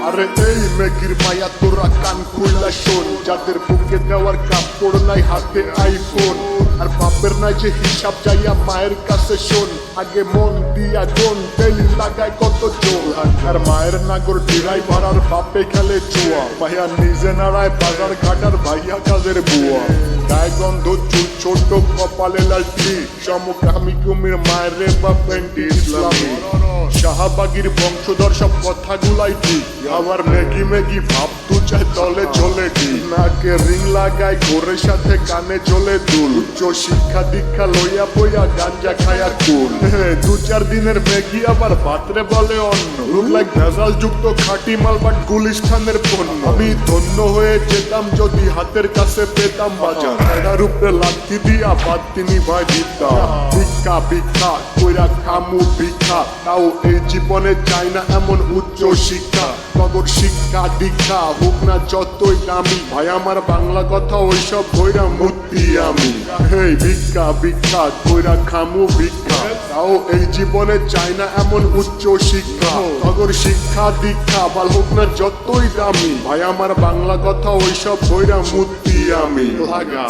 আরে এই মেঘির মায়া তোরা কান খুইলা শোন, যাদের বুকে দেওয়ার কাপড় নাই হাতে আইফোন, আর বাপের নাই যে হিসাব যাইয়া মায়ের কাছে শোন, আগে মন দিয়া কোন তেলি লাগায় কত জোর, আর মায়ের নাগর ড্রাইভার আর বাপে খেলে জুয়া, ভাইয়া নিজে নাড়ায় বাজার ঘাটার ভাইয়া কাজের বুয়া, গায়ে গন্ধ চুল ছোট কপালে লালটি, সমকামী কুমির মায়ের বা পেন্টি ইসলামী, শাহবাগীর বংশধর সব কথাগুলাই ঠিক, আবার মেঘি মেঘি ভাব তু চায় তলে চলে ঠিক, নাকে রিং লাগায় গোরের সাথে কানে চলে দুল, উচ্চ শিক্ষা দীক্ষা লইয়া বইয়া গাঞ্জা খায়া কুল, 2-4 দিনের মেঘি আবার পাত্রে বলে অন্য, লুক লাইক ভেজাল যুক্ত খাঁটি মাল বাট গুলিস্তানের পণ্য, আমি ধন্য হয়ে যেতাম যদি হাতের কাছে পেতাম বাজার, এটার উপরে লাথি দিয়া বাতি নিভাই দিতাম, ভিক্ষা ভিক্ষা কইরা খামু ভিক্ষা, তাও এই জীবনে চাই না এমন উচ্চ শিক্ষা, নগর শিক্ষা দীক্ষা হোক না যতই দামি, ভাই আমার বাংলা কথা ওইসব কইরা মূর্তি আমি, হেই ভিক্ষা ভিক্ষা কইরা খামু ভিক্ষা, তাও এই জীবনে চাই না এমন উচ্চ শিক্ষা, নগর শিক্ষা দীক্ষা ভাল হোক না যতই দামি, ভাই আমার বাংলা কথা ওইসব কইরা মূর্তি আমি লাগা।